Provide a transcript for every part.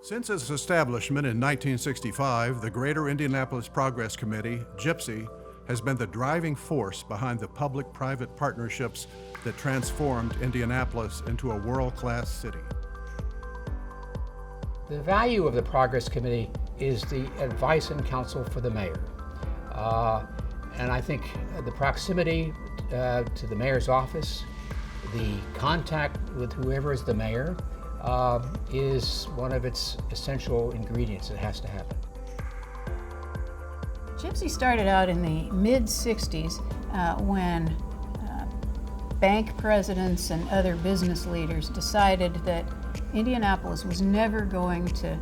Since its establishment in 1965, the Greater Indianapolis Progress Committee, GIPSY, has been the driving force behind the public-private partnerships that transformed Indianapolis into a world-class city. The value of the Progress Committee is the advice and counsel for the mayor. And I think the proximity to the mayor's office, the contact with whoever is the mayor, is one of its essential ingredients that has to happen. GIPSY started out in the mid-'60s when bank presidents and other business leaders decided that Indianapolis was never going to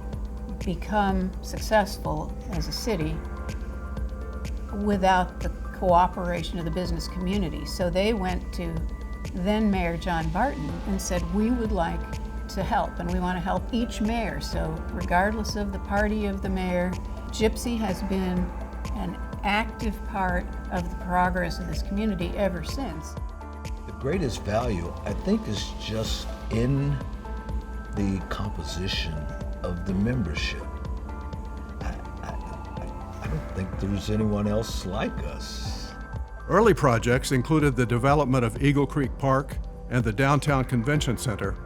become successful as a city without the cooperation of the business community. So they went to then Mayor John Barton and said, we would like to help, and we want to help each mayor. So regardless of the party of the mayor, GIPSY has been an active part of the progress of this community ever since. The greatest value, I think, is just in the composition of the membership. I don't think there's anyone else like us. Early projects included the development of Eagle Creek Park and the Downtown Convention Center,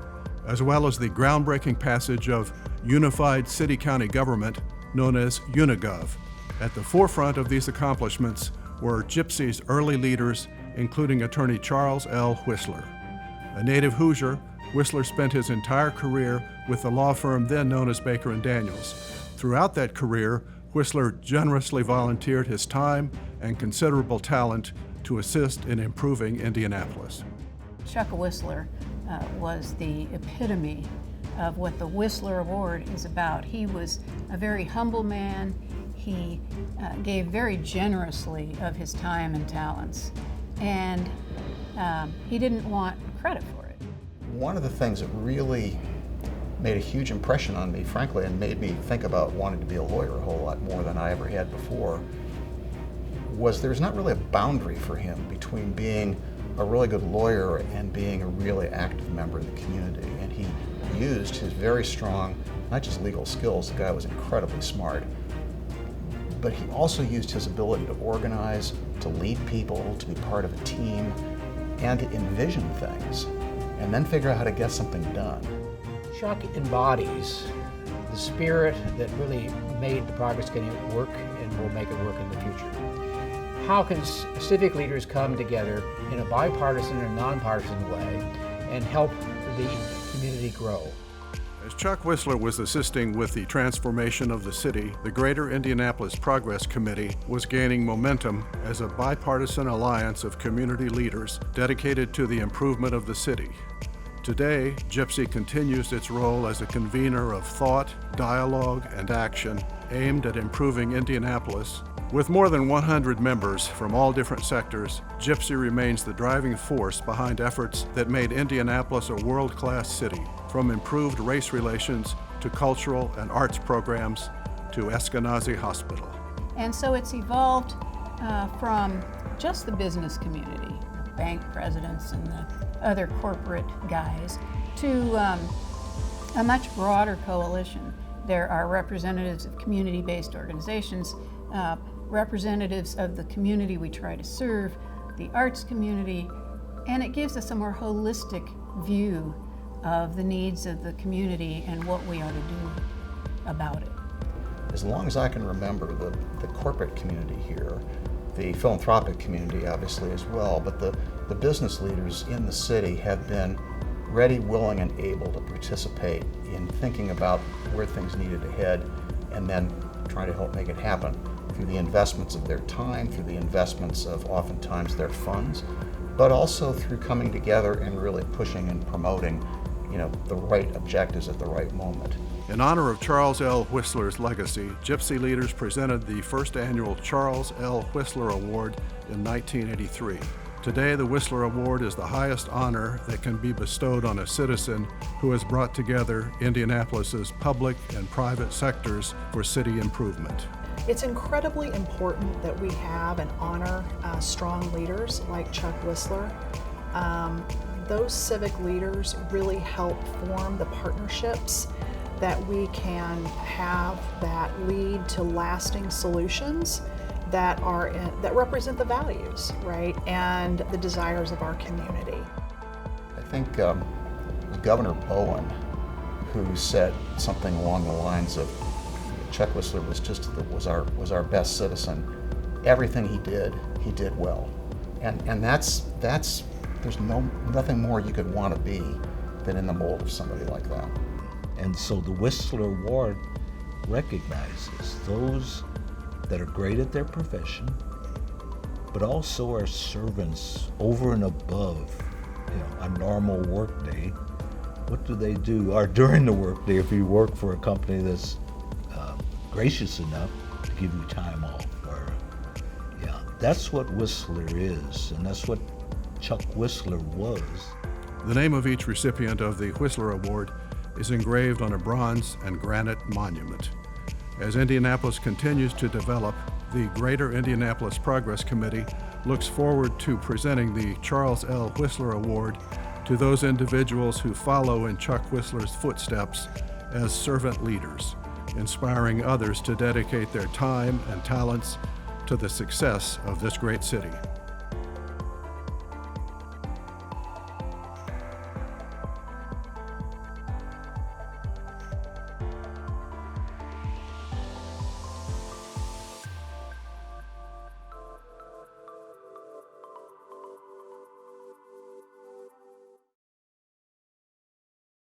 as well as the groundbreaking passage of Unified City-County Government, known as Unigov. At the forefront of these accomplishments were GIPSY's early leaders, including attorney Charles L. Whistler. A native Hoosier, Whistler spent his entire career with the law firm then known as Baker & Daniels. Throughout that career, Whistler generously volunteered his time and considerable talent to assist in improving Indianapolis. Chuck Whistler was the epitome of what the Whistler Award is about. He was a very humble man. He gave very generously of his time and talents, and he didn't want credit for it. One of the things that really made a huge impression on me, frankly, and made me think about wanting to be a lawyer a whole lot more than I ever had before, was there's not really a boundary for him between being a really good lawyer and being a really active member of the community. And he used his very strong, not just legal skills, the guy was incredibly smart, but he also used his ability to organize, to lead people, to be part of a team, and to envision things, and then figure out how to get something done. Chuck embodies the spirit that really made the Progress Committee work and will make it work in the future. How can civic leaders come together in a bipartisan and nonpartisan way and help the community grow? As Chuck Whistler was assisting with the transformation of the city, the Greater Indianapolis Progress Committee was gaining momentum as a bipartisan alliance of community leaders dedicated to the improvement of the city. Today, GIPSY continues its role as a convener of thought, dialogue, and action aimed at improving Indianapolis. With more than 100 members from all different sectors, GIPSY remains the driving force behind efforts that made Indianapolis a world-class city, from improved race relations to cultural and arts programs to Eskenazi Hospital. And so it's evolved from just the business community, the bank presidents and the other corporate guys, to a much broader coalition. There are representatives of community-based organizations, representatives of the community we try to serve, the arts community, and it gives us a more holistic view of the needs of the community and what we ought to do about it. As long as I can remember, the corporate community here, the philanthropic community obviously as well, but the business leaders in the city have been ready, willing, and able to participate in thinking about where things needed to head and then trying to help make it happen through the investments of their time, through the investments of oftentimes their funds, but also through coming together and really pushing and promoting, the right objectives at the right moment. In honor of Charles L. Whistler's legacy, GIPSY leaders presented the first annual Charles L. Whistler Award in 1983. Today, the Whistler Award is the highest honor that can be bestowed on a citizen who has brought together Indianapolis's public and private sectors for city improvement. It's incredibly important that we have and honor strong leaders like Chuck Whistler. Those civic leaders really help form the partnerships that we can have that lead to lasting solutions that represent the values, right, and the desires of our community. I think Governor Bowen, who said something along the lines of, Chuck Whistler was our best citizen. Everything he did well, and that's there's nothing more you could want to be than in the mold of somebody like that. And so the Whistler Award recognizes those that are great at their profession, but also are servants over and above, a normal workday. What do they do? Or during the workday, if you work for a company that's gracious enough to give you time off, that's what Whistler is, and that's what Chuck Whistler was. The name of each recipient of the Whistler Award is engraved on a bronze and granite monument. As Indianapolis continues to develop, the Greater Indianapolis Progress Committee looks forward to presenting the Charles L. Whistler Award to those individuals who follow in Chuck Whistler's footsteps as servant leaders, inspiring others to dedicate their time and talents to the success of this great city.